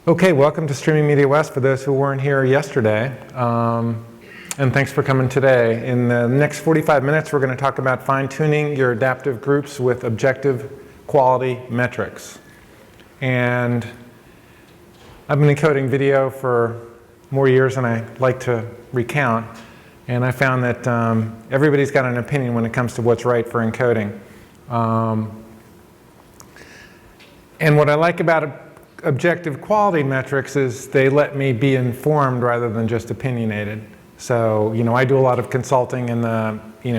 Okay, welcome to Streaming Media West for those who weren't here yesterday. And thanks for coming today. In the next 45 minutes, we're going to talk about fine-tuning your adaptive groups with objective quality metrics. And I've been encoding video for more years than I like to recount. And I found that everybody's got an opinion when it comes to what's right for encoding. And what I like about objective quality metrics is they let me be informed rather than just opinionated. So, I do a lot of consulting and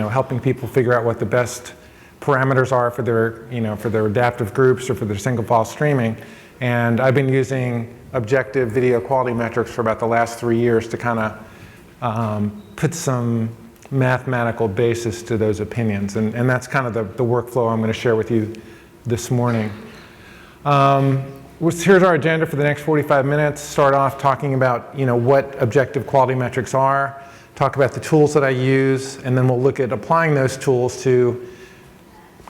helping people figure out what the best parameters are for their, for their adaptive groups or for their single file streaming. And I've been using objective video quality metrics for about the last 3 years to kind of put some mathematical basis to those opinions. And that's kind of the workflow I'm going to share with you this morning. Here's our agenda for the next 45 minutes. Start off talking about what objective quality metrics are, talk about the tools that I use, and then we'll look at applying those tools to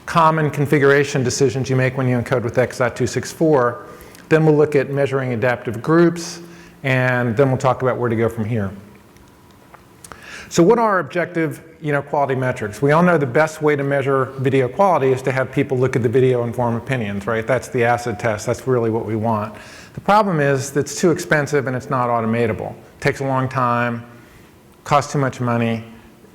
common configuration decisions you make when you encode with X264. Then we'll look at measuring adaptive groups, and then we'll talk about where to go from here. So what are objective quality metrics? We all know the best way to measure video quality is to have people look at the video and form opinions, right? That's the acid test. That's really what we want. The problem is that it's too expensive and it's not automatable. It takes a long time, costs too much money.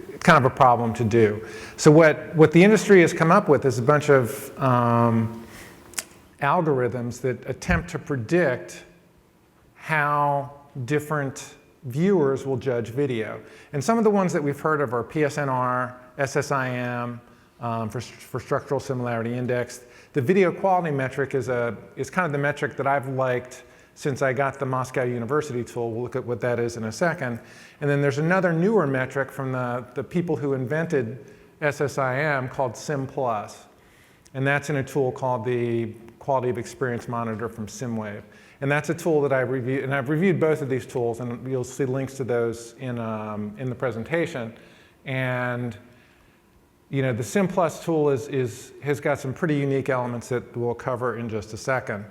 It's kind of a problem to do. So what the industry has come up with is a bunch of algorithms that attempt to predict how different viewers will judge video. And some of the ones that we've heard of are PSNR, SSIM, for structural similarity index. The video quality metric is kind of the metric that I've liked since I got the Moscow University tool. We'll look at what that is in a second. And then there's another newer metric from the people who invented SSIM called SIM+. And that's in a tool called the Quality of Experience Monitor from SSIMWave. And that's a tool that I reviewed, and I've reviewed both of these tools, and you'll see links to those in the presentation. And the SIM+ tool has got some pretty unique elements that we'll cover in just a second.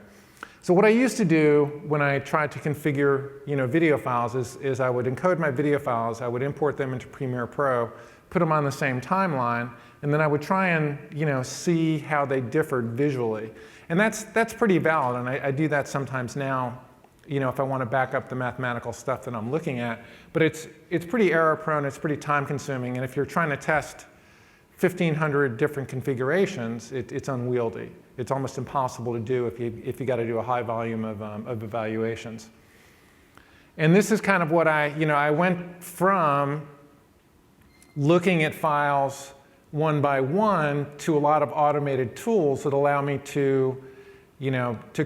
So what I used to do when I tried to configure video files is I would encode my video files, I would import them into Premiere Pro, put them on the same timeline, and then I would try and see how they differed visually. And that's pretty valid, and I do that sometimes now, if I want to back up the mathematical stuff that I'm looking at. But it's pretty error-prone, it's pretty time-consuming, and if you're trying to test 1,500 different configurations, it's unwieldy. It's almost impossible to do if you got to do a high volume of evaluations. And this is kind of what I went from looking at files one by one to a lot of automated tools that allow me to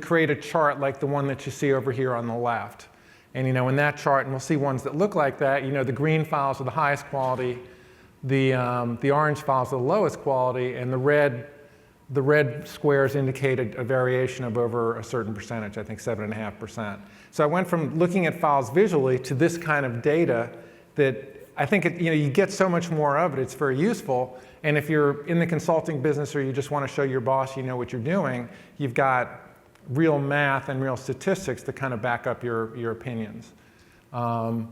create a chart like the one that you see over here on the left. And in that chart, and we'll see ones that look like that, the green files are the highest quality, the orange files are the lowest quality, and the red squares indicate a variation of over a certain percentage, I think 7.5%. So I went from looking at files visually to this kind of data that I think you get so much more of it, it's very useful. And if you're in the consulting business or you just want to show your boss you know what you're doing, you've got real math and real statistics to kind of back up your opinions. So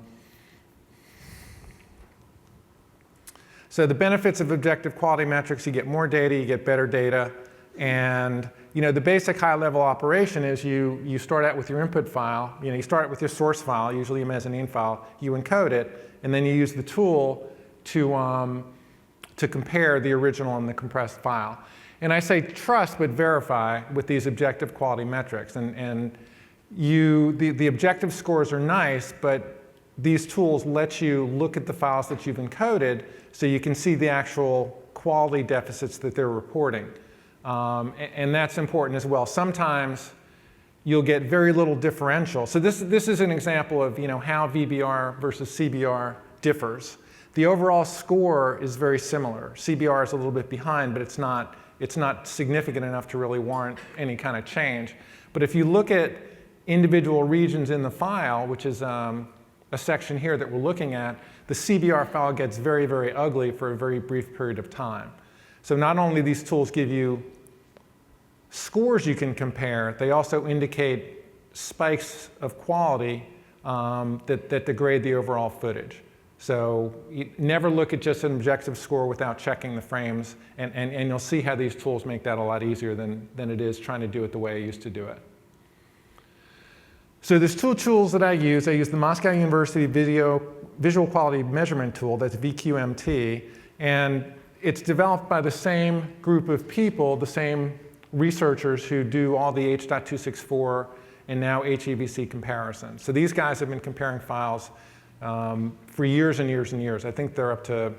the benefits of objective quality metrics, you get more data, you get better data. And the basic high-level operation is you start out with your input file. You start out with your source file, usually a mezzanine file. You encode it, and then you use the tool to compare the original and the compressed file. And I say trust but verify with these objective quality metrics. And the objective scores are nice, but these tools let you look at the files that you've encoded so you can see the actual quality deficits that they're reporting. And that's important as well. Sometimes you'll get very little differential. So this is an example of how VBR versus CBR differs. The overall score is very similar. CBR is a little bit behind, but it's not significant enough to really warrant any kind of change. But if you look at individual regions in the file, which is a section here that we're looking at, the CBR file gets very, very ugly for a very brief period of time. So not only these tools give you scores you can compare, they also indicate spikes of quality that degrade the overall footage. So you never look at just an objective score without checking the frames, and you'll see how these tools make that a lot easier than it is trying to do it the way I used to do it. So there's two tools that I use. I use the Moscow University Visual Quality Measurement Tool, that's VQMT, and it's developed by the same group of people, the same researchers who do all the H.264 and now HEVC comparisons. So these guys have been comparing files for years and years and years. I think they're up to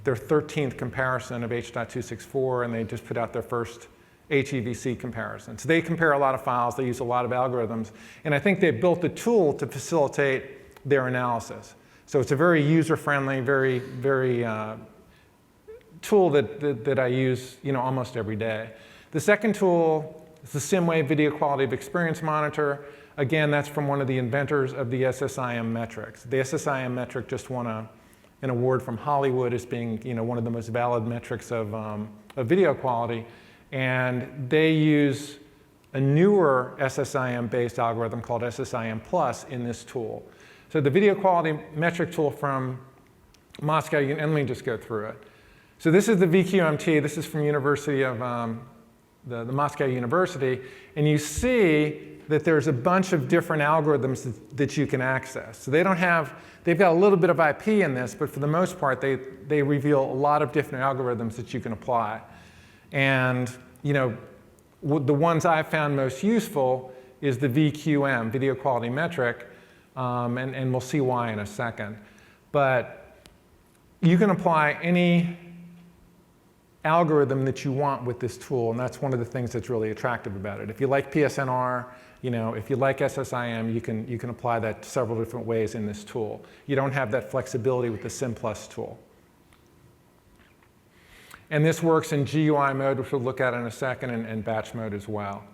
their 13th comparison of H.264, and they just put out their first HEVC comparison. So they compare a lot of files, they use a lot of algorithms, and I think they've built a tool to facilitate their analysis. So it's a very user-friendly, very tool that I use almost every day. The second tool is the SSIMWave Video Quality of Experience Monitor. Again, that's from one of the inventors of the SSIM metrics. The SSIM metric just won an award from Hollywood as being one of the most valid metrics of video quality. And they use a newer SSIM-based algorithm called SSIM Plus in this tool. So the video quality metric tool from Moscow, and let me just go through it. So this is the VQMT. This is from University of the Moscow University. And you see that there's a bunch of different algorithms that you can access. So they've got a little bit of IP in this, but for the most part, they reveal a lot of different algorithms that you can apply. And the ones I've found most useful is the VQM, Video Quality Metric, and we'll see why in a second. But you can apply any algorithm that you want with this tool, and that's one of the things that's really attractive about it. If you like PSNR, if you like SSIM, you can apply that several different ways in this tool. You don't have that flexibility with the SimPlus tool. And this works in GUI mode, which we'll look at in a second, and batch mode as well.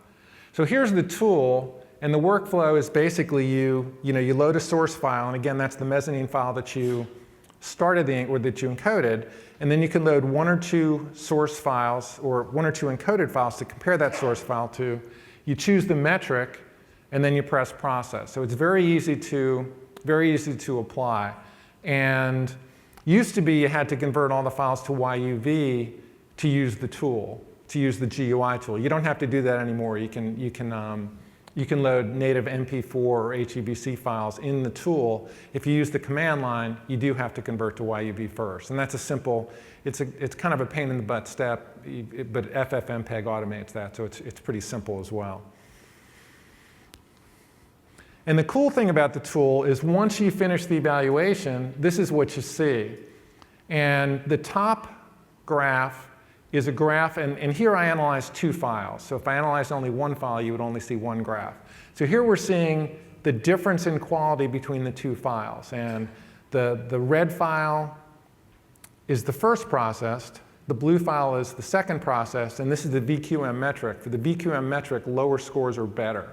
So here's the tool, and the workflow is basically you load a source file, and again, that's the mezzanine file that you started or that you encoded, and then you can load one or two source files or one or two encoded files to compare that source file to. You choose the metric, and then you press process. So it's very easy to apply. And used to be you had to convert all the files to YUV to use the tool, to use the GUI tool. You don't have to do that anymore. You can load native MP4 or HEVC files in the tool. If you use the command line, you do have to convert to YUV first. And that's it's kind of a pain in the butt step, but FFmpeg automates that, so it's pretty simple as well. And the cool thing about the tool is once you finish the evaluation, this is what you see. And the top graph is a graph, and here I analyzed two files. So if I analyzed only one file, you would only see one graph. So here we're seeing the difference in quality between the two files. And the red file is the first processed, the blue file is the second processed, and this is the VQM metric. For the VQM metric, lower scores are better.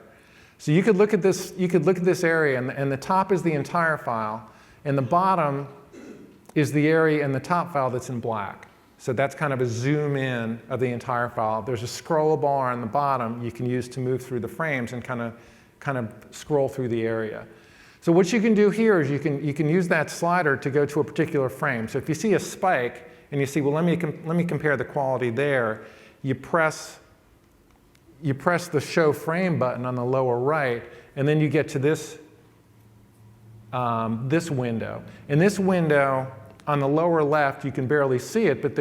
So you could look at this area, and the top is the entire file, and the bottom is the area in the top file that's in black. So that's kind of a zoom in of the entire file. There's a scroll bar on the bottom you can use to move through the frames and kind of scroll through the area. So what you can do here is you can use that slider to go to a particular frame. So if you see a spike and you see, well, let me compare the quality there, you press the show frame button on the lower right, and then you get to this window. In this window, on the lower left, you can barely see it, but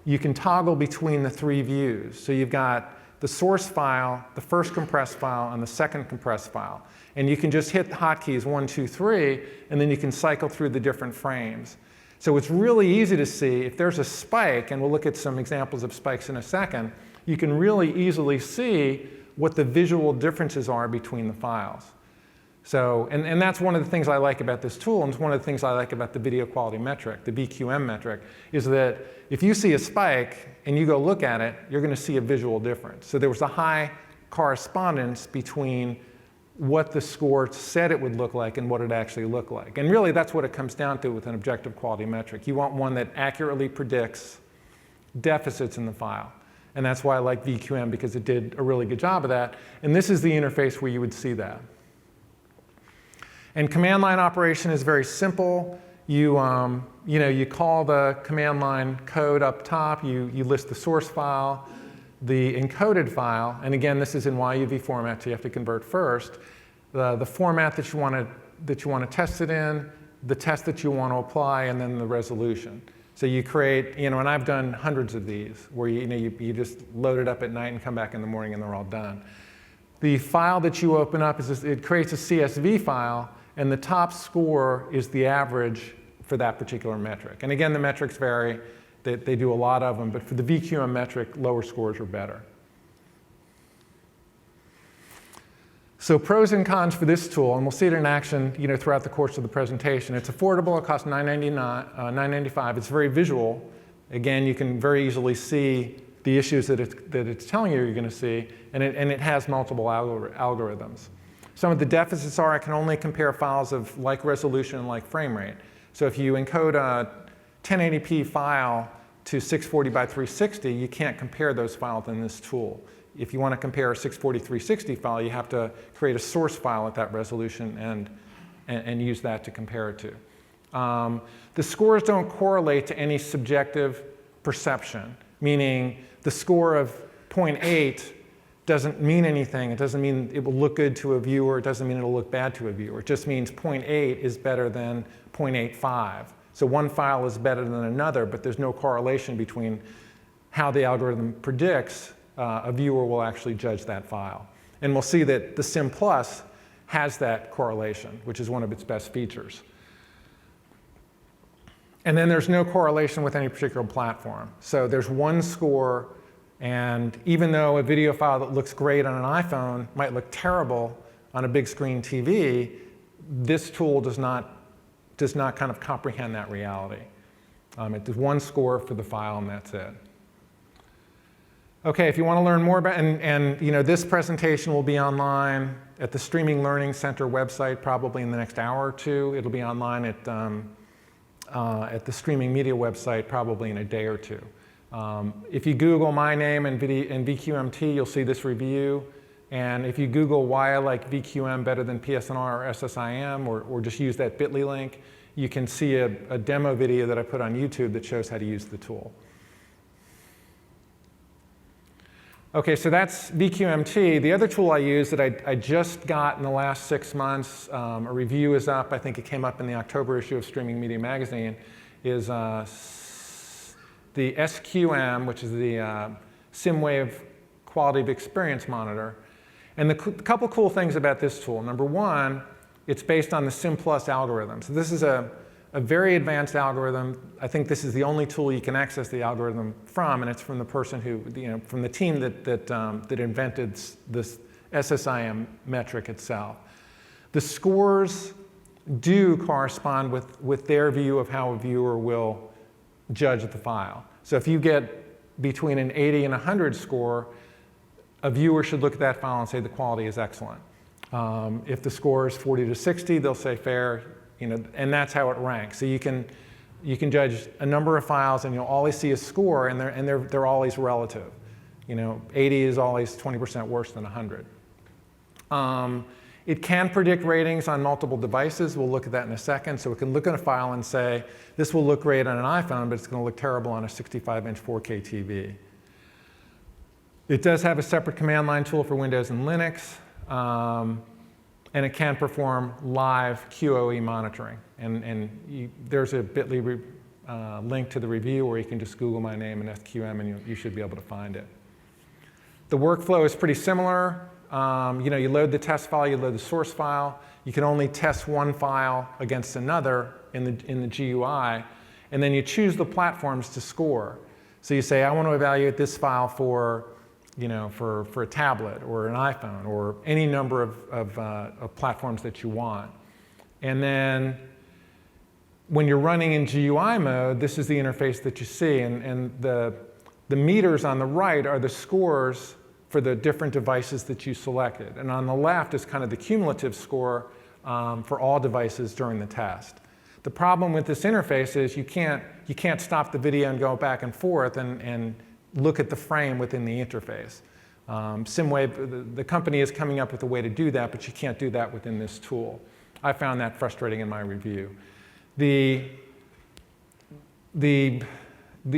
you can toggle between the three views. So you've got the source file, the first compressed file, and the second compressed file. And you can just hit hotkeys 1, 2, 3, and then you can cycle through the different frames. So it's really easy to see if there's a spike, and we'll look at some examples of spikes in a second, you can really easily see what the visual differences are between the files. So, and that's one of the things I like about this tool, and it's one of the things I like about the video quality metric, the VQM metric, is that if you see a spike and you go look at it, you're going to see a visual difference. So there was a high correspondence between what the score said it would look like and what it actually looked like. And really that's what it comes down to with an objective quality metric. You want one that accurately predicts deficits in the file. And that's why I like VQM, because it did a really good job of that. And this is the interface where you would see that. And command line operation is very simple. You call the command line code up top. You list the source file, the encoded file. And again, this is in YUV format, so you have to convert first. The format that you want to test it in, the test that you want to apply, and then the resolution. So you create, and I've done hundreds of these, where you just load it up at night and come back in the morning and they're all done. The file that you open up, it creates a CSV file, and the top score is the average for that particular metric. And again, the metrics vary. They do a lot of them, but for the VQM metric, lower scores are better. So pros and cons for this tool, and we'll see it in action throughout the course of the presentation. It's affordable. It costs $9.95. It's very visual. Again, you can very easily see the issues that it's telling you you're going to see, and it has multiple algorithms. Some of the deficits are I can only compare files of like resolution and like frame rate. So if you encode a 1080p file to 640 by 360, you can't compare those files in this tool. If you want to compare a 640 360 file, you have to create a source file at that resolution and use that to compare it to. The scores don't correlate to any subjective perception, meaning the score of 0.8 doesn't mean anything. It doesn't mean it will look good to a viewer. It doesn't mean it will look bad to a viewer. It just means 0.8 is better than 0.85. So one file is better than another, but there's no correlation between how the algorithm predicts a viewer will actually judge that file. And we'll see that the Sim Plus has that correlation, which is one of its best features. And then there's no correlation with any particular platform. So there's one score, and even though a video file that looks great on an iPhone might look terrible on a big screen TV, this tool does not kind of comprehend that reality. It does one score for the file, and that's it. Okay, if you want to learn more about, this presentation will be online at the Streaming Learning Center website probably in the next hour or two. It'll be online at the Streaming Media website probably in a day or two. If you Google my name and VQMT, you'll see this review. And if you Google why I like VQM better than PSNR or SSIM, or just use that bit.ly link, you can see a demo video that I put on YouTube that shows how to use the tool. Okay, so that's VQMT. The other tool I use that I just got in the last 6 months, a review is up, I think it came up in the October issue of Streaming Media Magazine, is the SQM, which is the SIMWave Quality of Experience Monitor. And the couple cool things about this tool. Number one, it's based on the Sim Plus algorithm. So this is a very advanced algorithm. I think this is the only tool you can access the algorithm from, and it's from the person who, from the team that invented this SSIM metric itself. The scores do correspond with their view of how a viewer will judge the file. So if you get between an 80 and 100 score, a viewer should look at that file and say the quality is excellent. If the score is 40 to 60, they'll say fair, and that's how it ranks. So you can judge a number of files, and you'll always see a score, and they're always relative. 80 is always 20% worse than 100. It can predict ratings on multiple devices. We'll look at that in a second. So it can look at a file and say, this will look great on an iPhone, but it's going to look terrible on a 65-inch 4K TV. It does have a separate command line tool for Windows and Linux. And it can perform live QoE monitoring. And there's a bit.ly link to the review, or you can just Google my name and SQM, and you should be able to find it. The workflow is pretty similar. You load the test file, you load the source file. You can only test one file against another in the GUI, and then you choose the platforms to score. So you say, I want to evaluate this file for a tablet or an iPhone or any number of platforms that you want. And then when you're running in GUI mode, this is the interface that you see. And the meters on the right are the scores for the different devices that you selected. And on the left is kind of the cumulative score for all devices during the test. The problem with this interface is you can't stop the video and go back and forth and look at the frame within the interface. SIMWave, the company is coming up with a way to do that, but you can't do that within this tool. I found that frustrating in my review. The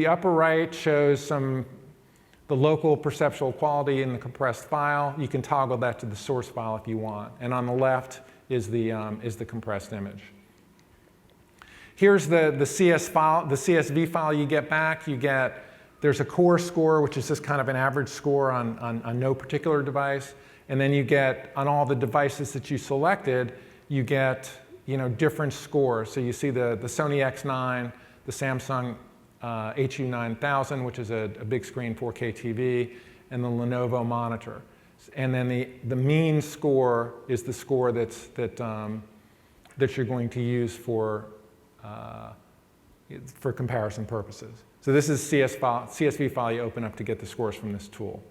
upper right shows the local perceptual quality in the compressed file. You can toggle that to the source file if you want. And on the left is the compressed image. Here's the CS file, the CSV file you get back. There's a core score, which is just kind of an average score on no particular device. And then you get, on all the devices that you selected, you get different scores. So you see the Sony X9, the Samsung HU9000, which is a big screen 4K TV, and the Lenovo monitor. And then the mean score is the score that you're going to use for comparison purposes. So this is CSV file you open up to get the scores from this tool.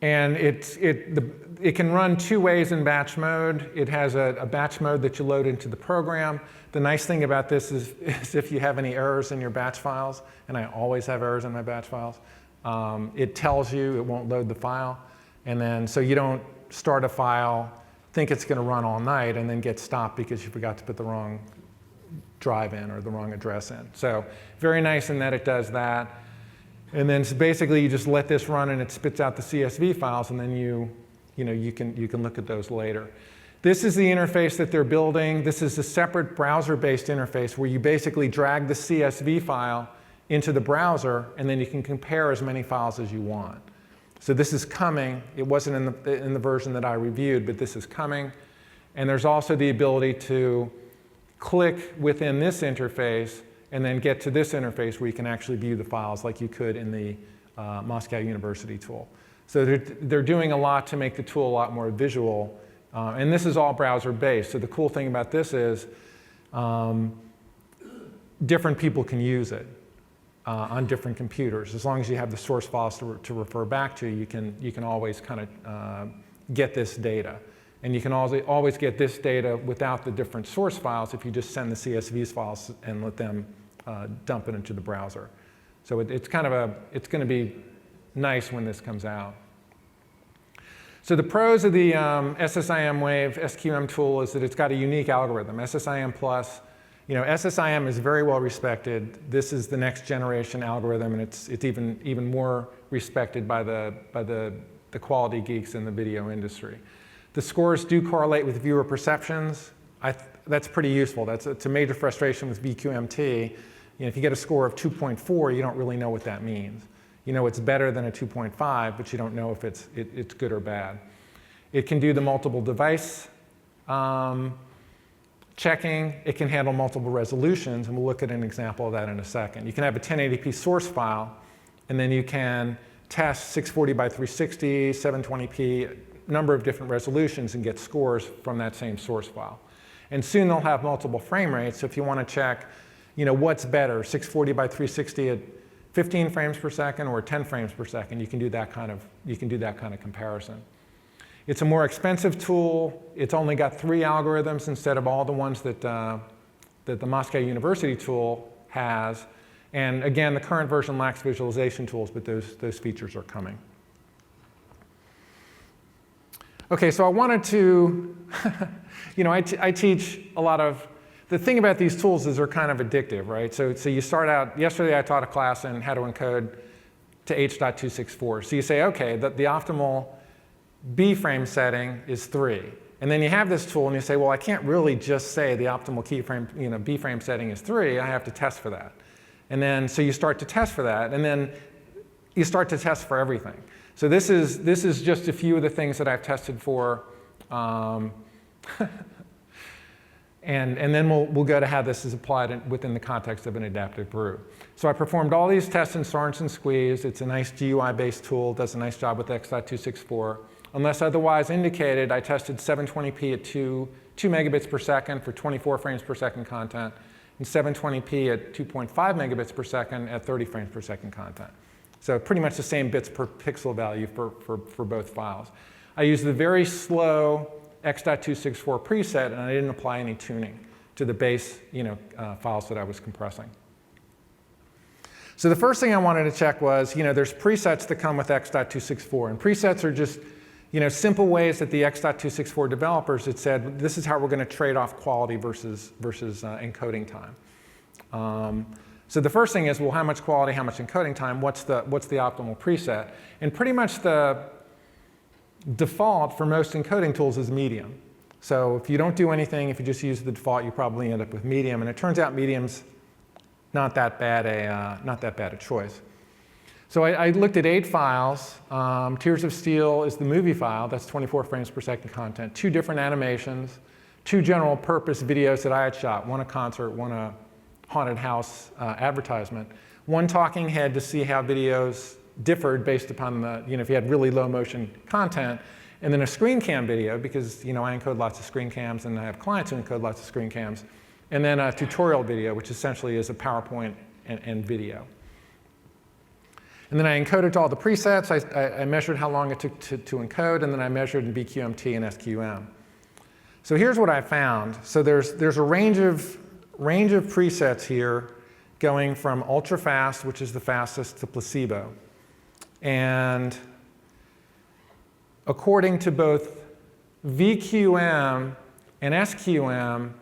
And it can run two ways in batch mode. It has a batch mode that you load into the program. The nice thing about this is if you have any errors in your batch files, and I always have errors in my batch files, it tells you, it won't load the file. And then, so you don't start a file, think it's going to run all night, and then get stopped because you forgot to put the wrong drive in or the wrong address in. So very nice in that it does that. And then so basically you just let this run and it spits out the CSV files, and then you can look at those later. This is the interface that they're building. This is a separate browser-based interface where you basically drag the CSV file into the browser, and then you can compare as many files as you want. So this is coming. It wasn't in the version that I reviewed, but this is coming. And there's also the ability to click within this interface and then get to this interface where you can actually view the files like you could in the Moscow University tool. So they're doing a lot to make the tool a lot more visual. And this is all browser-based. So the cool thing about this is different people can use it on different computers. As long as you have the source files to refer back to, you can always kind of get this data. And you can always get this data without the different source files if you just send the CSV files and let them dump it into the browser. So it's going to be nice when this comes out. So the pros of the SSIMWave SQM tool is that it's got a unique algorithm, SSIM Plus. SSIM is very well respected. This is the next generation algorithm, and it's even more respected by the quality geeks in the video industry. The scores do correlate with viewer perceptions. That's pretty useful. It's a major frustration with VQMT. If you get a score of 2.4, you don't really know what that means. It's better than a 2.5, but you don't know if it's good or bad. It can do the multiple device checking. It can handle multiple resolutions, and we'll look at an example of that in a second. You can have a 1080p source file, and then you can test 640 by 360, 720p, number of different resolutions, and get scores from that same source file. And soon they'll have multiple frame rates. So if you want to check, what's better, 640 by 360 at 15 frames per second or 10 frames per second, you can do that kind of comparison. It's a more expensive tool. It's only got 3 algorithms instead of all the ones that the Moscow University tool has. And again, the current version lacks visualization tools, but those features are coming. Okay, so I wanted to, I teach a lot of, the thing about these tools is they're kind of addictive, right? So you start out, yesterday I taught a class on how to encode to H.264. So you say, okay, the optimal B frame setting is 3. And then you have this tool and you say, well, I can't really just say the optimal keyframe, B frame setting is 3, I have to test for that. And then, so you start to test for that, and then you start to test for everything. So this is just a few of the things that I've tested for, and then we'll go to how this is applied within the context of an adaptive brew. So I performed all these tests in Sorensen Squeeze. It's a nice GUI-based tool, does a nice job with X.264. Unless otherwise indicated, I tested 720p at 2 megabits per second for 24 frames per second content, and 720p at 2.5 megabits per second at 30 frames per second content. So pretty much the same bits per pixel value for both files. I used the very slow X.264 preset, and I didn't apply any tuning to the base files that I was compressing. So the first thing I wanted to check was, there's presets that come with X.264, and presets are just, simple ways that the X.264 developers had said, this is how we're going to trade off quality versus encoding time. So the first thing is, well, how much quality, how much encoding time, what's the optimal preset? And pretty much the default for most encoding tools is medium. So if you don't do anything, if you just use the default, you probably end up with medium. And it turns out medium's not that bad a choice. So I looked at 8 files. Tears of Steel is the movie file. That's 24 frames per second content. 2 different animations. 2 general purpose videos that I had shot. One a concert, one a haunted house advertisement. 1 talking head to see how videos differed based upon the, if you had really low motion content. And then a Screencam video, because I encode lots of Screencams and I have clients who encode lots of Screencams. And then a tutorial video, which essentially is a PowerPoint and video. And then I encoded to all the presets. I measured how long it took to encode, and then I measured in VQMT and SQM. So here's what I found. So there's a range of presets here going from ultrafast, which is the fastest, to placebo. And according to both VQM and SQM,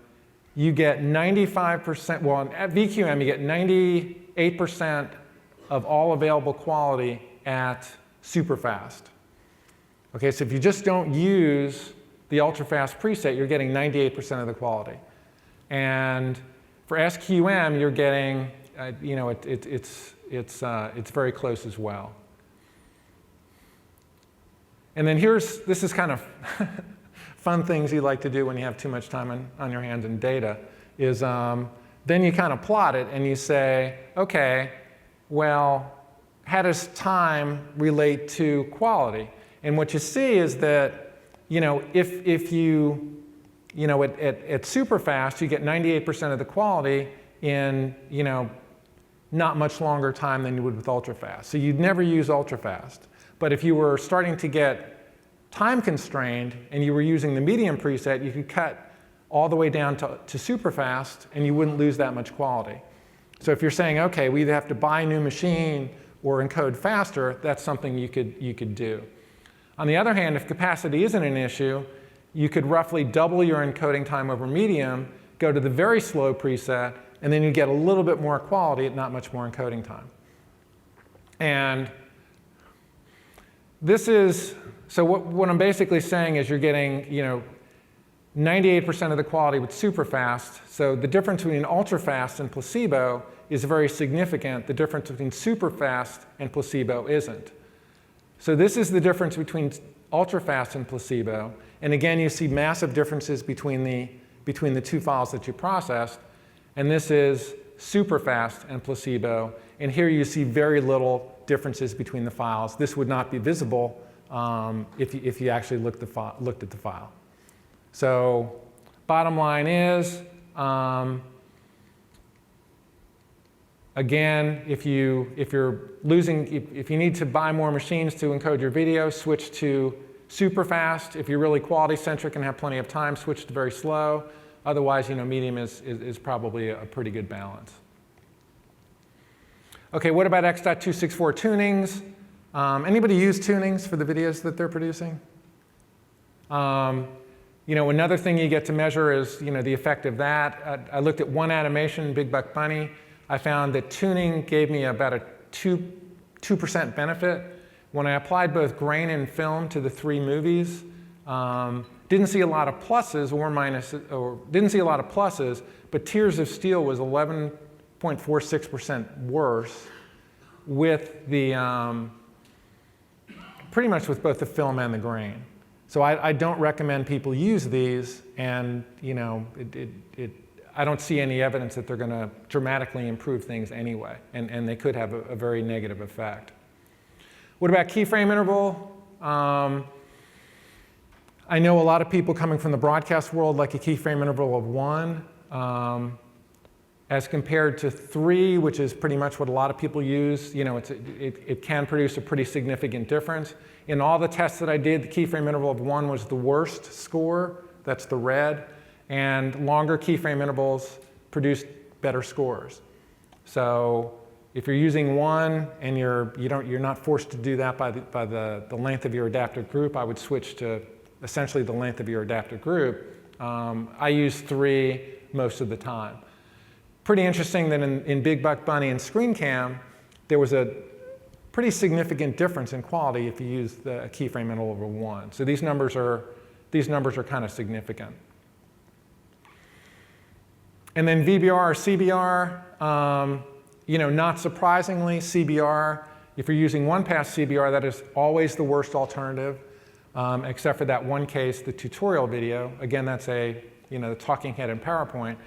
you get 95%, well, at VQM you get 98% of all available quality at superfast. Okay, so if you just don't use the ultrafast preset, you're getting 98% of the quality. And for SQM, you're getting, it's very close as well. And then this is kind of fun things you like to do when you have too much time on your hands and data, is then you kind of plot it and you say, okay, well, how does time relate to quality? And what you see is that, if you, at superfast, you get 98% of the quality in, not much longer time than you would with ultrafast. So you'd never use ultrafast. But if you were starting to get time constrained and you were using the medium preset, you could cut all the way down to superfast and you wouldn't lose that much quality. So if you're saying, okay, we either have to buy a new machine or encode faster, that's something you could do. On the other hand, if capacity isn't an issue, you could roughly double your encoding time over medium, go to the very slow preset, and then you get a little bit more quality at not much more encoding time. And this is, so what I'm basically saying is you're getting, 98% of the quality with superfast. So the difference between ultrafast and placebo is very significant. The difference between superfast and placebo isn't. So this is the difference between ultrafast and placebo. And again, you see massive differences between the 2 files that you processed. And this is superfast and placebo. And here you see very little differences between the files. This would not be visible if you actually looked at the file. So bottom line is, again, if you need to buy more machines to encode your video, switch to superfast. If you're really quality centric and have plenty of time, switch to very slow. Otherwise, medium is probably a pretty good balance. Okay, what about X.264 tunings? Anybody use tunings for the videos that they're producing? Another thing you get to measure is the effect of that. I looked at one animation, Big Buck Bunny. I found that tuning gave me about a 2% benefit. When I applied both grain and film to the 3 movies, didn't see a lot of pluses didn't see a lot of pluses, but Tears of Steel was 11.46% worse with the pretty much with both the film and the grain. So I don't recommend people use these, and I don't see any evidence that they're going to dramatically improve things anyway, and they could have a very negative effect. What about keyframe interval? I know a lot of people coming from the broadcast world like a keyframe interval of 1, as compared to 3, which is pretty much what a lot of people use. It can produce a pretty significant difference. In all the tests that I did, the keyframe interval of 1 was the worst score. That's the red. And longer keyframe intervals produced better scores. So, If you're using one and you're not forced to do that by the length of your adaptive group, I would switch to essentially the length of your adaptive group. I use 3 most of the time. Pretty interesting that in Big Buck Bunny and Screencam, there was a pretty significant difference in quality if you use the keyframe interval over 1. So these numbers are kind of significant. And then VBR or CBR, not surprisingly, CBR, if you're using one-pass CBR, that is always the worst alternative, except for that one case, the tutorial video. Again, that's the talking head in PowerPoint.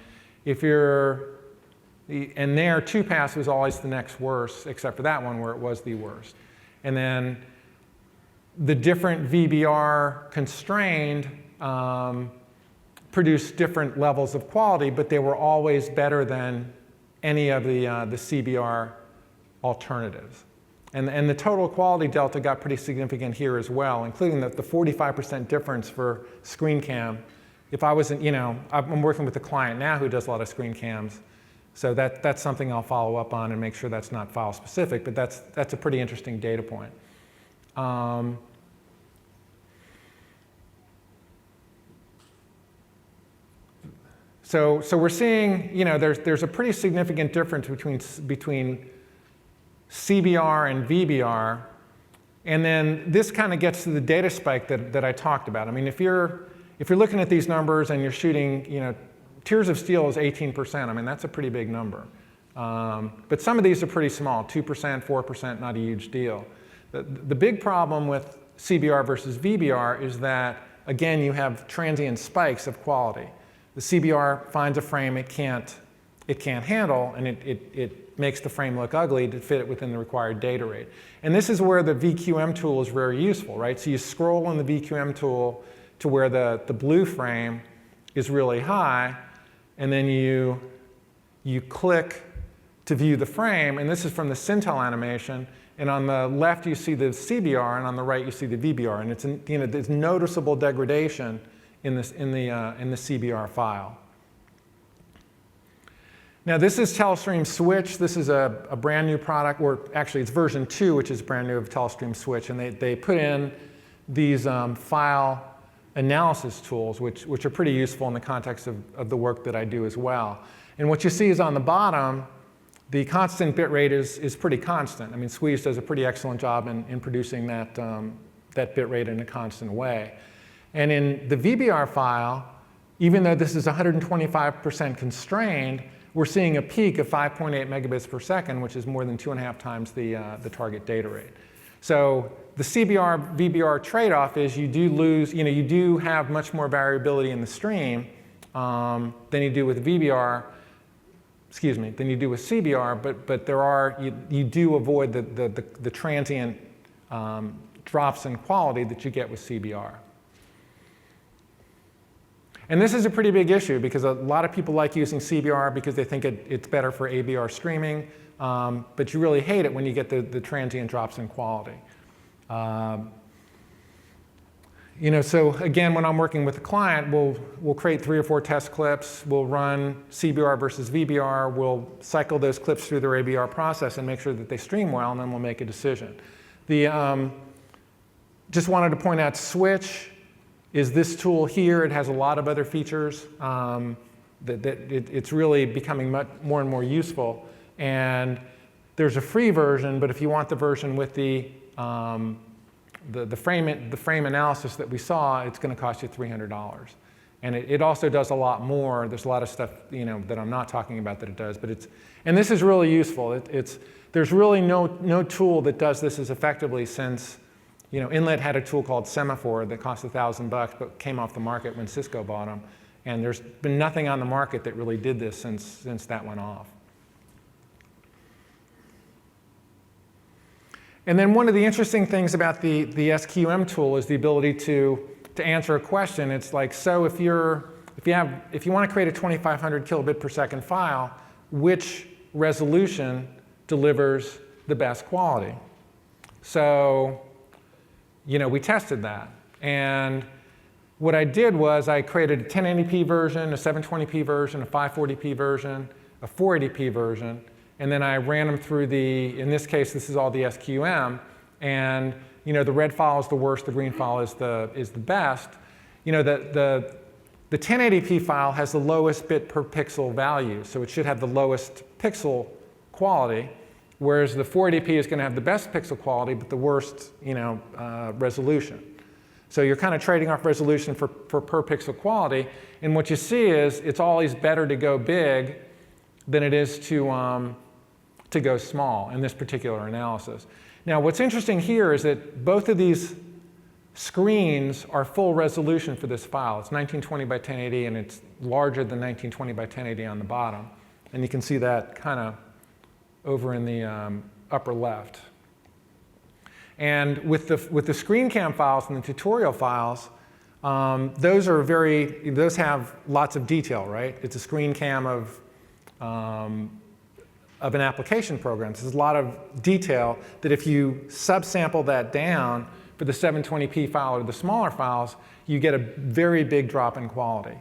And there, 2-pass was always the next worst, except for that one where it was the worst. And then the different VBR constrained produced different levels of quality, but they were always better than any of the CBR alternatives. And the total quality delta got pretty significant here as well, including the 45% difference for Screencam. If I wasn't, I'm working with a client now who does a lot of Screencams, so that's something I'll follow up on and make sure that's not file specific, but that's a pretty interesting data point. So we're seeing, there's a pretty significant difference between CBR and VBR, and then this kind of gets to the data spike that I talked about. I mean, if you're looking at these numbers and you're shooting, Tears of Steel is 18%. I mean, that's a pretty big number. But some of these are pretty small, 2%, 4%, not a huge deal. The big problem with CBR versus VBR is that, again, you have transient spikes of quality. The CBR finds a frame it can't handle, and it makes the frame look ugly to fit it within the required data rate. And this is where the VQM tool is very useful, right? So you scroll in the VQM tool to where the blue frame is really high, and then you click to view the frame, and this is from the Cintel animation, and on the left you see the CBR, and on the right you see the VBR, and it's there's noticeable degradation in the CBR file. Now this is Telestream Switch. This is a brand new product, or actually it's version 2, which is brand new of Telestream Switch, and they put in these file analysis tools, which are pretty useful in the context of the work that I do as well. And what you see is on the bottom, the constant bit rate is pretty constant. I mean, Squeeze does a pretty excellent job in producing that bit rate in a constant way. And in the VBR file, even though this is 125% constrained, we're seeing a peak of 5.8 megabits per second, which is more than 2.5 times the target data rate. So the CBR VBR trade-off is you do lose, you do have much more variability in the stream than you do with VBR, than you do with CBR, but you do avoid the transient drops in quality that you get with CBR. And this is a pretty big issue because a lot of people like using CBR because they think it's better for ABR streaming, but you really hate it when you get the transient drops in quality. So again, when I'm working with a client, we'll create 3 or 4 test clips, we'll run CBR versus VBR, we'll cycle those clips through their ABR process and make sure that they stream well, and then we'll make a decision. Just wanted to point out Switch is this tool here. It has a lot of other features it's really becoming more and more useful. And there's a free version, but if you want the version with the frame analysis that we saw, it's going to cost you $300. And it also does a lot more. There's a lot of stuff that I'm not talking about that it does, but and this is really useful. There's really no tool that does this as effectively since Inlet had a tool called Semaphore that cost $1,000 but came off the market when Cisco bought them. And there's been nothing on the market that really did this since that went off. And then one of the interesting things about the SQM tool is the ability to answer a question. It's like, so if you want to create a 2500 kilobit per second file, which resolution delivers the best quality? So we tested that. And what I did was I created a 1080p version, a 720p version, a 540p version, a 480p version, and then I ran them through in this case, this is all the SQM, and the red file is the worst, the green file is the best. The 1080p file has the lowest bit per pixel value, so it should have the lowest pixel quality, whereas the 480p is going to have the best pixel quality but the worst resolution. So you're kind of trading off resolution for per pixel quality, and what you see is it's always better to go big than it is to go small in this particular analysis. Now what's interesting here is that both of these screens are full resolution for this file. It's 1920 by 1080, and it's larger than 1920 by 1080 on the bottom. And you can see that kind of over in the upper left. And with the Screencam files and the tutorial files, those have lots of detail, right? It's a Screencam of an application program. So there's a lot of detail that if you subsample that down for the 720p file or the smaller files, you get a very big drop in quality.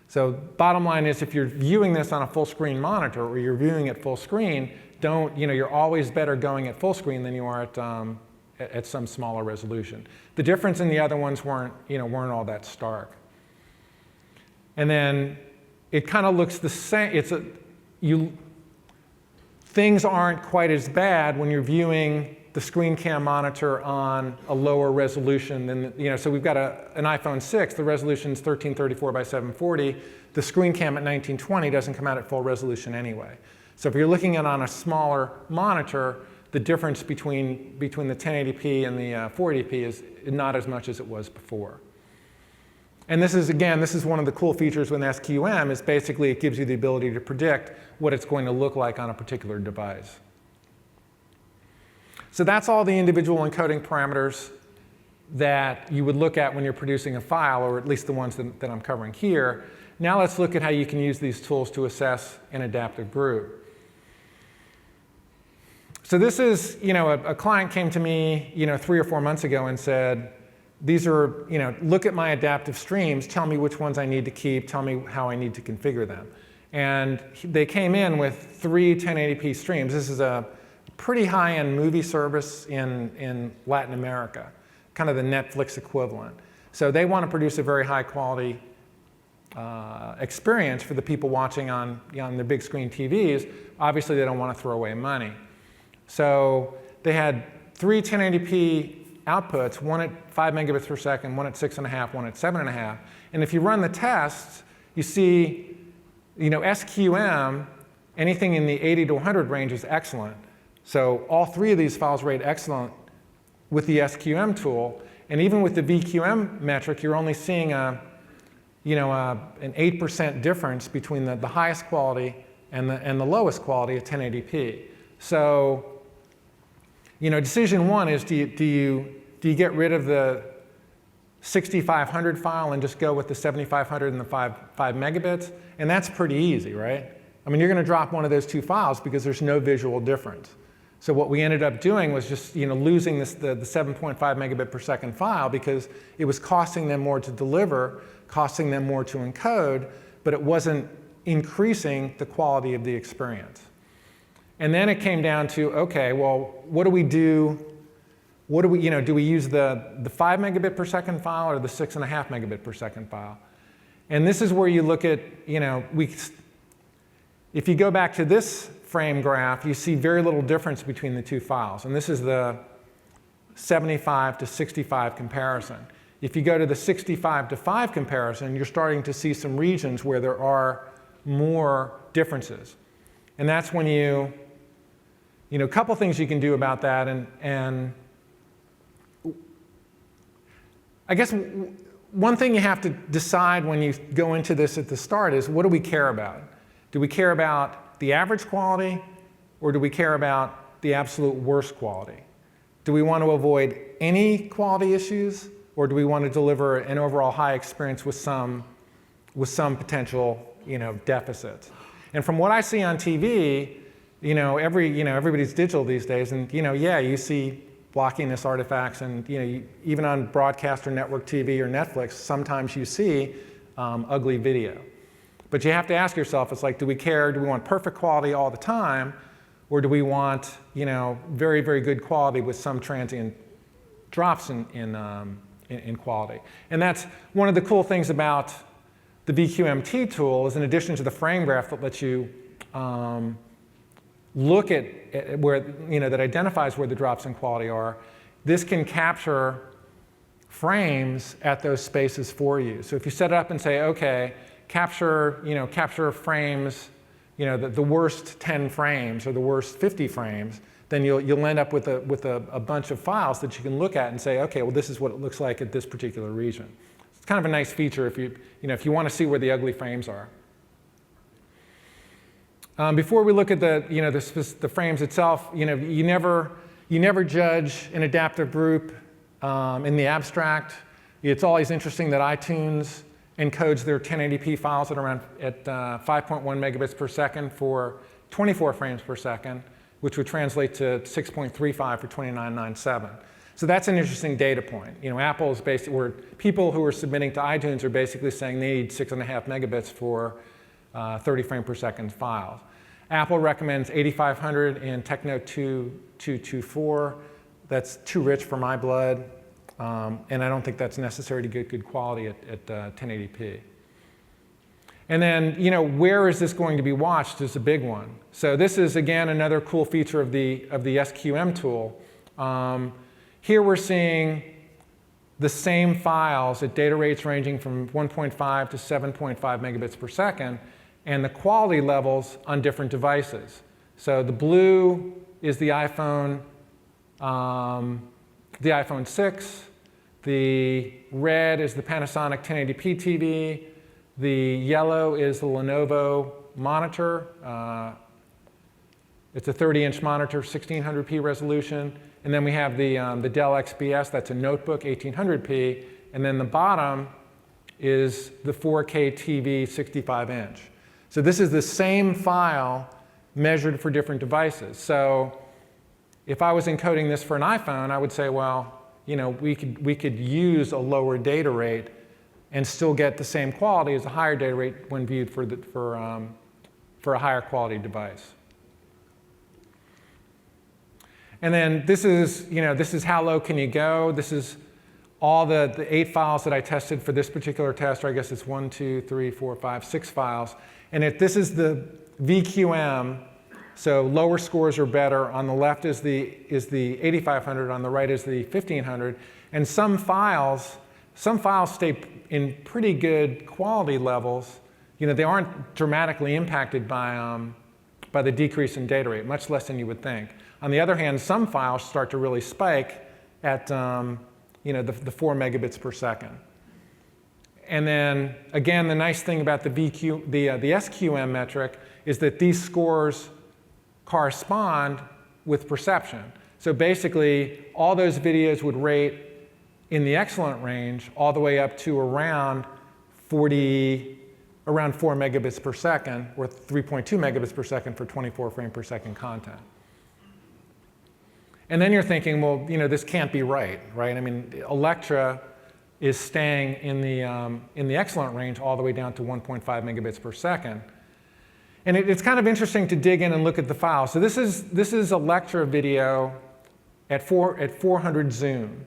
So bottom line is, if you're viewing this on a full screen monitor or you're viewing it full screen, you're always better going at full screen than you are at some smaller resolution. The difference in the other ones weren't all that stark. And then it kind of looks the same. Things aren't quite as bad when you're viewing the Screencam monitor on a lower resolution than, so we've got an iPhone 6, the resolution is 1334 by 740. The Screencam at 1920 doesn't come out at full resolution anyway. So if you're looking at on a smaller monitor, the difference between the 1080p and the 480p is not as much as it was before. And this is one of the cool features with SQM, is basically it gives you the ability to predict what it's going to look like on a particular device. So that's all the individual encoding parameters that you would look at when you're producing a file, or at least the ones that I'm covering here. Now let's look at how you can use these tools to assess an adaptive group. So this is, a client came to me, 3 or 4 months ago and said, these are, look at my adaptive streams, tell me which ones I need to keep, tell me how I need to configure them. And they came in with 3 1080p streams. This is a pretty high-end movie service in Latin America, kind of the Netflix equivalent. So they want to produce a very high-quality experience for the people watching on the big screen TVs. Obviously, they don't want to throw away money. So they had 3 1080p outputs, one at 5 megabits per second, one at 6.5, one at 7.5. And if you run the tests, you see, SQM, anything in the 80 to 100 range is excellent. So all 3 of these files rate excellent with the SQM tool. And even with the VQM metric, you're only seeing an 8% difference between the highest quality and the lowest quality at 1080p. So, decision one is, do you get rid of the 6500 file and just go with the 7500 and the 5 megabits? And that's pretty easy, right? I mean, you're going to drop one of those 2 files because there's no visual difference. So what we ended up doing was just losing the 7.5 megabit per second file because it was costing them more to deliver, costing them more to encode, but it wasn't increasing the quality of the experience. And then it came down to, okay, well, what do we do? Do we use the 5 megabit per second file or the 6.5 megabit per second file? And this is where you look at, if you go back to this frame graph, you see very little difference between the 2 files. And this is the 75 to 65 comparison. If you go to the 65 to 5 comparison, you're starting to see some regions where there are more differences. And that's when a couple things you can do about that. And I guess one thing you have to decide when you go into this at the start is, what do we care about? Do we care about the average quality, or do we care about the absolute worst quality? Do we want to avoid any quality issues, or do we want to deliver an overall high experience with some potential deficits? And from what I see on TV, everybody's digital these days, and you see blockiness artifacts, and even on broadcast or network TV or Netflix, sometimes you see ugly video. But you have to ask yourself, it's like, do we care? Do we want perfect quality all the time, or do we want, very, very good quality with some transient drops in quality? And that's one of the cool things about the VQMT tool is in addition to the frame graph that lets you look at where, that identifies where the drops in quality are, this can capture frames at those spaces for you. So if you set it up and say, okay, capture frames, the worst 10 frames or the worst 50 frames, then you'll end up with a bunch of files that you can look at and say, okay, well, this is what it looks like at this particular region. It's kind of a nice feature if you want to see where the ugly frames are. Before we look at the frames itself, you never judge an adaptive group in the abstract. It's always interesting that iTunes encodes their 1080p files at 5.1 megabits per second for 24 frames per second, which would translate to 6.35 for 29.97. So that's an interesting data point. Apple is basically, where people who are submitting to iTunes are basically saying they need 6.5 megabits for 30 frame per second files. Apple recommends 8500 in TechNote 224. That's too rich for my blood, and I don't think that's necessary to get good quality at 1080p. And then, where is this going to be watched is a big one. So this is, again, another cool feature of the SQM tool. Here we're seeing the same files at data rates ranging from 1.5 to 7.5 megabits per second, and the quality levels on different devices. So the blue is the iPhone 6. The red is the Panasonic 1080p TV. The yellow is the Lenovo monitor. It's a 30-inch monitor, 1600p resolution. And then we have the Dell XPS, that's a notebook, 1800p. And then the bottom is the 4K TV, 65-inch. So this is the same file measured for different devices. So if I was encoding this for an iPhone, I would say, well, we could use a lower data rate and still get the same quality as a higher data rate when viewed for a higher quality device. And then this is how low can you go. This is all the 8 files that I tested for this particular test, or I guess it's 1, 2, 3, 4, 5, 6 files. And this is the VQM, so lower scores are better. On the left is the 8500, on the right is the 1500. And some files stay in pretty good quality levels. They aren't dramatically impacted by the decrease in data rate, much less than you would think. On the other hand, some files start to really spike at the 4 megabits per second. And then again, the nice thing about the SQM metric is that these scores correspond with perception. So basically, all those videos would rate in the excellent range all the way up to around 4 megabits per second, or 3.2 megabits per second for 24 frame per second content. And then you're thinking, well, this can't be right? I mean, Electra is staying in the excellent range all the way down to 1.5 megabits per second. And it's kind of interesting to dig in and look at the file. So this is Electra video at 400 zoom.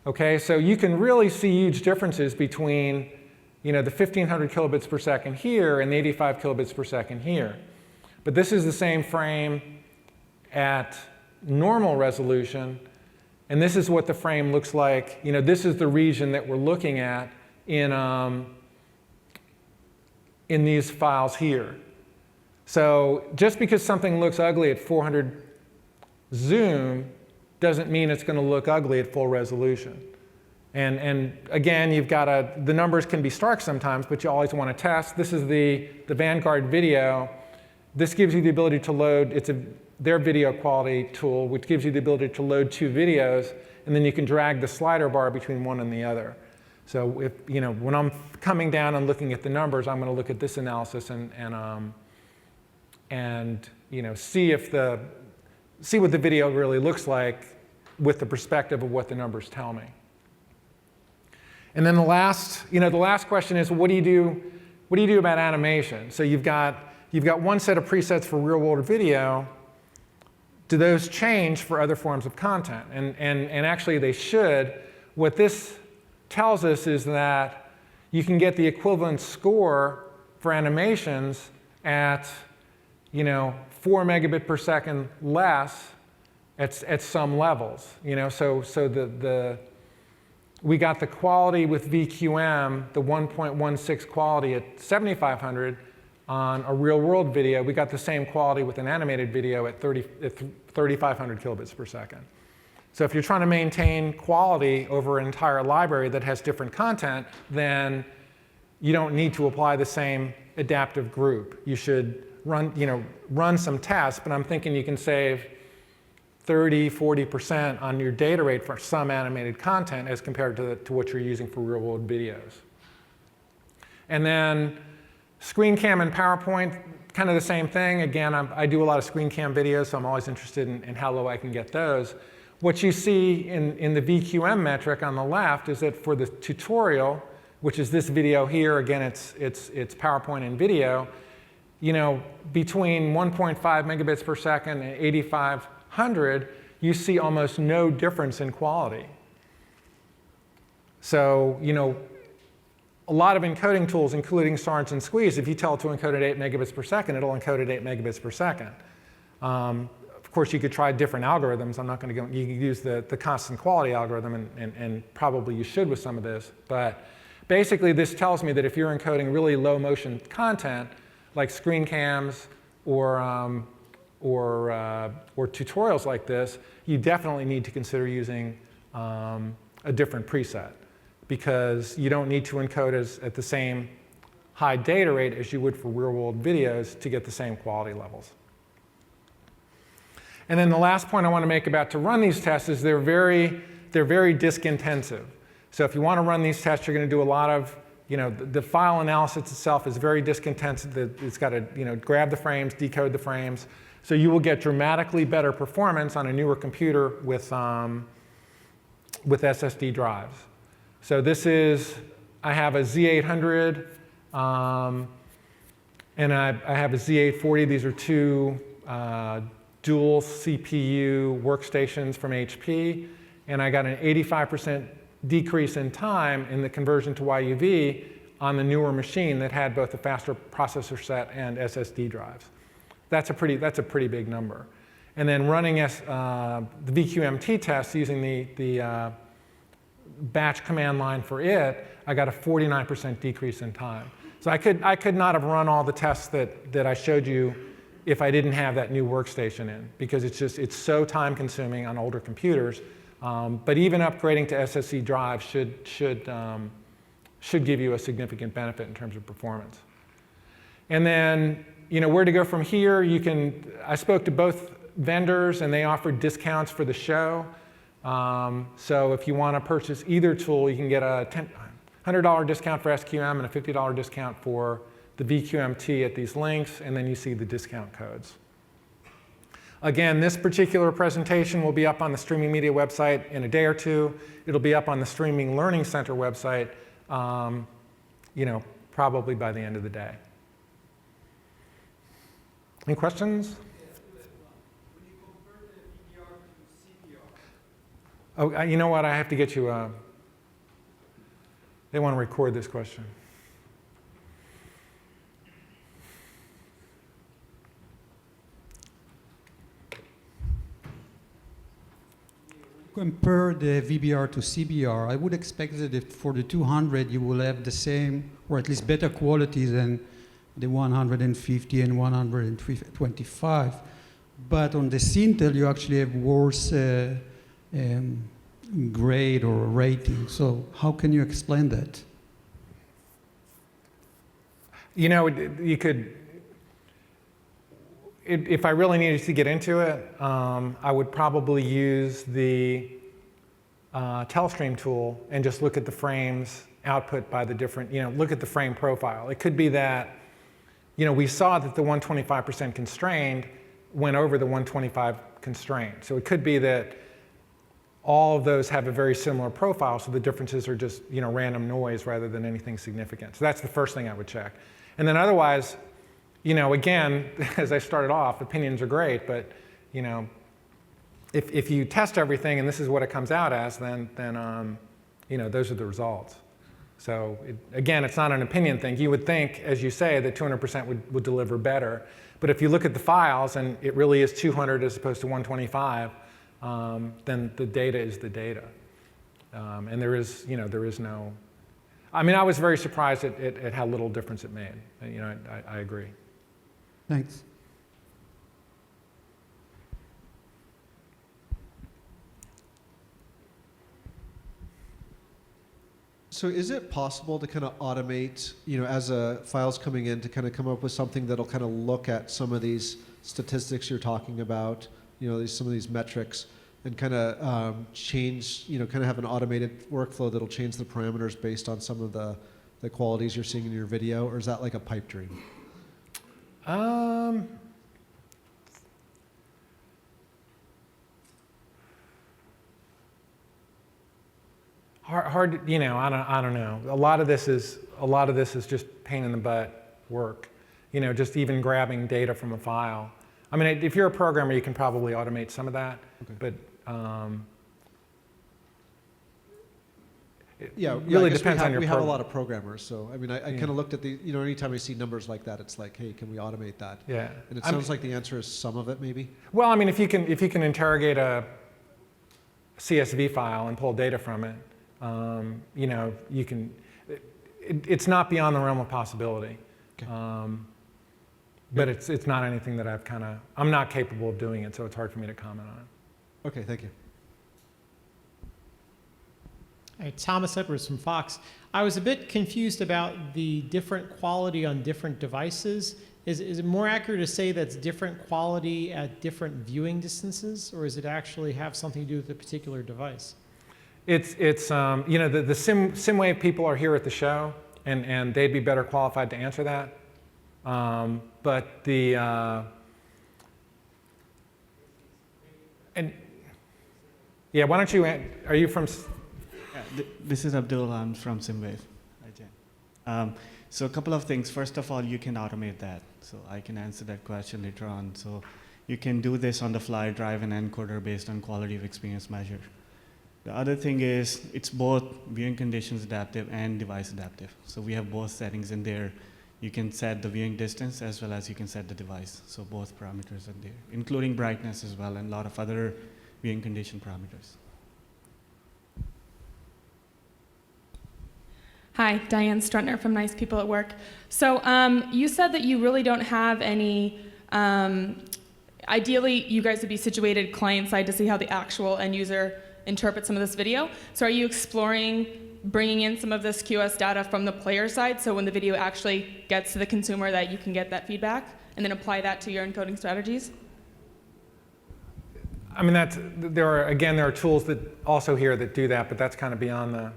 Okay, so you can really see huge differences between the 1500 kilobits per second here and the 85 kilobits per second here. But this is the same frame at normal resolution, and this is what the frame looks like. This is the region that we're looking at in these files here. So just because something looks ugly at 400 zoom doesn't mean it's going to look ugly at full resolution. And again, the numbers can be stark sometimes, but you always want to test. This is the Vanguard video. This gives you the ability to load, their video quality tool, which gives you the ability to load 2 videos, and then you can drag the slider bar between one and the other. So when I'm coming down and looking at the numbers, I'm going to look at this analysis and see what the video really looks like with the perspective of what the numbers tell me. And then the last question is, what do you do about animation? So you've got one set of presets for real-world video, do those change for other forms of content? And actually they should. What this tells us is that you can get the equivalent score for animations at 4 megabit per second less at some levels. So we got the quality with VQM, the 1.16 quality at 7,500 on a real-world video. We got the same quality with an animated video at 3,500 kilobits per second. So if you're trying to maintain quality over an entire library that has different content, then you don't need to apply the same adaptive group. You should run some tests, but I'm thinking you can save 30, 40% on your data rate for some animated content as compared to what you're using for real-world videos. And then Screencam and PowerPoint, kind of the same thing. Again, I do a lot of Screencam videos, so I'm always interested in how low I can get those. What you see in the VQM metric on the left is that for the tutorial, which is this video here, again, it's PowerPoint and video, between 1.5 megabits per second and 8,500, you see almost no difference in quality. So, a lot of encoding tools, including Sarns and Squeeze, if you tell it to encode at 8 megabits per second, it'll encode at 8 megabits per second. Of course, you could try different algorithms. I'm not going to go. You can use the constant quality algorithm, and probably you should with some of this. But basically, this tells me that if you're encoding really low motion content, like screen cams or tutorials like this, you definitely need to consider using a different preset, because you don't need to encode at the same high data rate as you would for real-world videos to get the same quality levels. And then the last point I want to make about to run these tests is they're very disk intensive. So if you want to run these tests, you're going to do a lot of, the file analysis itself is very disk intensive. It's got to, grab the frames, decode the frames. So you will get dramatically better performance on a newer computer with SSD drives. So this is, I have a Z800 and I have a Z840. These are two dual CPU workstations from HP. And I got an 85% decrease in time in the conversion to YUV on the newer machine that had both a faster processor set and SSD drives. That's a pretty big number. And then running the VQMT test using the batch command line for it, I got a 49% decrease in time. So I could not have run all the tests that I showed you if I didn't have that new workstation in, because it's so time consuming on older computers. But even upgrading to SSD drives should give you a significant benefit in terms of performance. And then, where to go from here? I spoke to both vendors, and they offered discounts for the show. So if you want to purchase either tool, you can get a $100 discount for SQM and a $50 discount for the VQMT at these links, and then you see the discount codes. Again, this particular presentation will be up on the Streaming Media website in a day or two. It'll be up on the Streaming Learning Center website, probably by the end of the day. Any questions? When you convert the VBR to CBR. Oh, you know what? I have to get you they want to record this question. Compare the VBR to CBR, I would expect that for the 200 you will have the same, or at least better quality than the 150 and 125. But on the Sintel you actually have worse grade or rating. So how can you explain that? You could, if I really needed to get into it, I would probably use the Telestream tool and just look at the frames output by the different, look at the frame profile. It could be that, we saw that the 125% constrained went over the 125 constraint. So it could be that all of those have a very similar profile, so the differences are just, random noise rather than anything significant. So that's the first thing I would check. And then otherwise, again, as I started off, opinions are great, but, if you test everything and this is what it comes out as, then you know, those are the results. So again, it's not an opinion thing. You would think, as you say, that 200% would deliver better. But if you look at the files and it really is 200 as opposed to 125, then the data is the data. And there is, you know, there is no. I mean, I was very surprised at how little difference it made. You know, I agree. Thanks. So is it possible to kind of automate, you know, as a file's coming in, to kind of come up with something that'll kind of look at some of these statistics you're talking about, you know, some of these metrics, and kind of change, you know, kind of have an automated workflow that'll change the parameters based on some of the qualities you're seeing in your video, or is that like a pipe dream? Hard, you know, I don't know. A lot of this is just pain in the butt work. You know, just even grabbing data from a file. I mean, if you're a programmer, you can probably automate some of that, okay. But it really depends on your program. We have a lot of programmers, so I mean, I kind of looked at the, you know, anytime I see numbers like that, it's like, hey, can we automate that? Yeah. And it sounds like the answer is some of it, maybe. Well, I mean, if you can interrogate a CSV file and pull data from it, you know, you can. It's not beyond the realm of possibility. Okay. But it's not anything that I'm not capable of doing it, so it's hard for me to comment on it. Okay, thank you. Hey, Thomas Edwards from Fox. I was a bit confused about the different quality on different devices. Is it more accurate to say that's different quality at different viewing distances, or does it actually have something to do with a particular device? It's you know, the SIMWave people are here at the show, and they'd be better qualified to answer that. But the and yeah, why don't you? Are you from? This is Abdul. I'm from SIMWave. Hi, Jen. So a couple of things. First of all, you can automate that. So I can answer that question later on. So you can do this on the fly, drive an encoder based on quality of experience measure. The other thing is it's both viewing conditions adaptive and device adaptive. So we have both settings in there. You can set the viewing distance as well as you can set the device. So both parameters are there, including brightness as well, and a lot of other viewing condition parameters. Hi, Diane Struntner from Nice People at Work. So you said that you really don't have any, ideally you guys would be situated client side to see how the actual end user interprets some of this video. So are you exploring bringing in some of this QoS data from the player side, so when the video actually gets to the consumer that you can get that feedback and then apply that to your encoding strategies? I mean, there are tools that also here that do that, but that's kind of beyond the.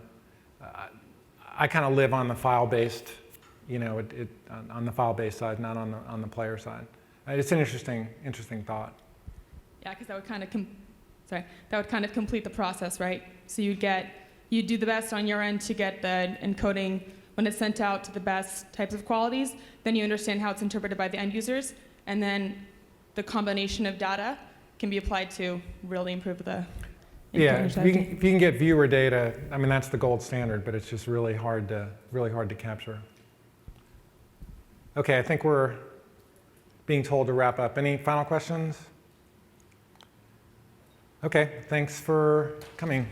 I kind of live on the file-based, you know, on the file-based side, not on the player side. It's an interesting thought. Yeah, because that would kind of complete the process, right? So you'd do the best on your end to get the encoding when it's sent out to the best types of qualities. Then you understand how it's interpreted by the end users, and then the combination of data can be applied to really improve the. Yeah, if you can get viewer data, I mean, that's the gold standard, but it's just really hard to capture. Okay, I think we're being told to wrap up. Any final questions? Okay, thanks for coming.